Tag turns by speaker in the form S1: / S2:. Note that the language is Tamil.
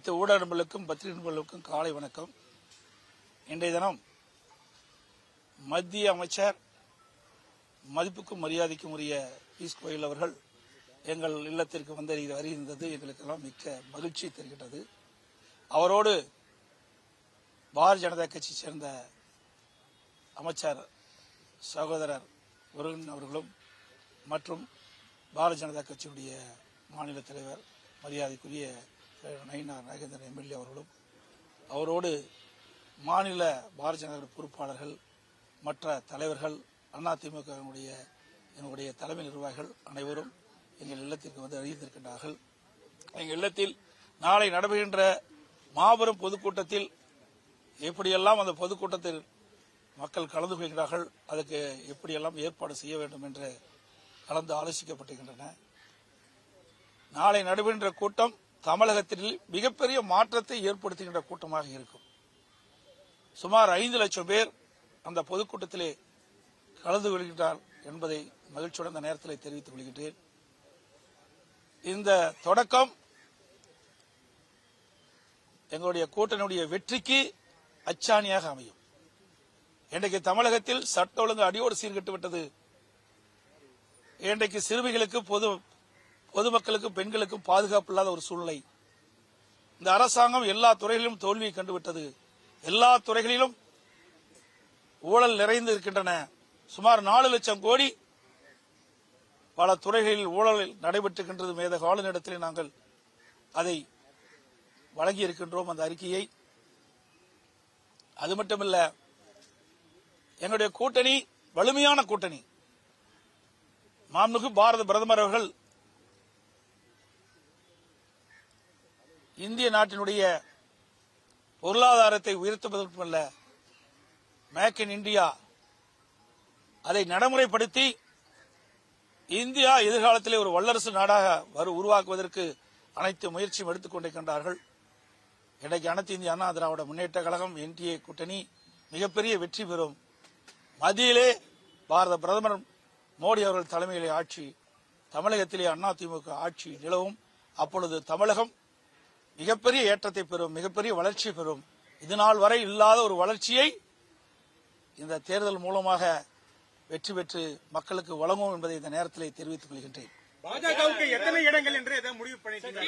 S1: அனைத்து ஊடக நண்பர்களுக்கும் பத்திரிகை நண்பர்களுக்கும் காலை வணக்கம். இன்றைய தினம் மத்திய அமைச்சர் மதிப்புக்கும் மரியாதைக்கும் உரிய பியூஷ் கோயல் அவர்கள் எங்கள் இல்லத்திற்கு வருகின்றது எங்களுக்கெல்லாம் மிக்க மகிழ்ச்சி தருகின்றது. அவரோடு பாரதிய ஜனதா கட்சியை சேர்ந்த அமைச்சர் சகோதரர் முருகன் அவர்களும் மற்றும் பாரதிய ஜனதா கட்சியுடைய மாநில தலைவர் மரியாதைக்குரிய நயினார் நாகேந்திரன் எம்எல்ஏ அவர்களும் அவரோடு மாநில பாரதிய ஜனதா பொறுப்பாளர்கள் மற்ற தலைவர்கள் அதிமுக என்னுடைய தலைமை நிர்வாகிகள் அனைவரும் எங்கள் இல்லத்திற்கு அறிந்திருக்கின்றார்கள். எங்கள் இல்லத்தில் நாளை நடைபெறுகின்ற மாபெரும் பொதுக்கூட்டத்தில் எப்படியெல்லாம் அந்த பொதுக்கூட்டத்தில் மக்கள் கலந்து கொள்கிறார்கள், அதுக்கு எப்படியெல்லாம் ஏற்பாடு செய்ய வேண்டும் என்று கலந்து ஆலோசிக்கப்பட்டிருக்கின்றன. நாளை நடைபெறுகின்ற கூட்டம் தமிழகத்தில் மிகப்பெரிய மாற்றத்தை ஏற்படுத்துகின்ற கூட்டமாக இருக்கும். சுமார் 5 லட்சம் பேர் அந்த பொதுக்கூட்டத்திலே கலந்து கொள்கின்றார் என்பதை மகிழ்ச்சியுடன் இந்த நேரத்தில் தெரிவித்துக் கொள்கின்றேன். இந்த தொடக்கம் எங்களுடைய கூட்டணியுடைய வெற்றிக்கு அச்சாணியாக அமையும். இன்றைக்கு தமிழகத்தில் சட்ட ஒழுங்கு அடியோடு சீர்கெட்டு விட்டது. இன்றைக்கு சிறுமிகளுக்கு பொதுமக்களுக்கு பெண்களுக்கும் பாதுகாப்பு இல்லாத ஒரு சூழ்நிலை. இந்த அரசாங்கம் எல்லா துறைகளிலும் தோல்வியை கண்டுவிட்டது. எல்லா துறைகளிலும் ஊழல் நிறைந்து இருக்கின்றன. சுமார் 4 லட்சம் கோடி பல துறைகளில் ஊழல் நடைபெற்றுகின்றது. மேதக ஆளுநரிடத்தில் நாங்கள் அதை வழங்கி இருக்கின்றோம் அந்த அறிக்கையை. அது மட்டுமல்ல, எங்களுடைய கூட்டணி வலிமையான கூட்டணி. மாண்புமிகு பாரத பிரதமர் அவர்கள் இந்திய நாட்டினுடைய பொருளாதாரத்தை உயர்த்துவதற்கு மட்டுமல்ல, மேக் இன் இந்தியா அதை நடைமுறைப்படுத்தி இந்தியா எதிர்காலத்திலே ஒரு வல்லரசு நாடாக உருவாக்குவதற்கு அனைத்து முயற்சியும் எடுத்துக் கொண்டிருக்கின்றார்கள். இன்றைக்கு அனைத்து இந்திய அண்ணா திராவிட முன்னேற்ற கழகம் என்டிஏ கூட்டணி மிகப்பெரிய வெற்றி பெறும். மத்தியிலே பாரத பிரதமர் மோடி அவர்கள் தலைமையிலே ஆட்சி, தமிழகத்திலே அதிமுக ஆட்சி நிலவும். அப்பொழுது தமிழகம் மிகப்பெரிய ஏற்றத்தை பெறும், மிகப்பெரிய வளர்ச்சி பெறும். இதுநாள் வரை இல்லாத ஒரு வளர்ச்சியை இந்த தேர்தல் மூலமாக வெற்றி பெற்று மக்களுக்கு வழங்கும் என்பதை இந்த நேரத்தில் தெரிவித்துக் கொள்கின்றேன்.
S2: பாஜகவுக்கு எத்தனை இடங்கள் என்று முடிவு பண்ணிட்டீங்க?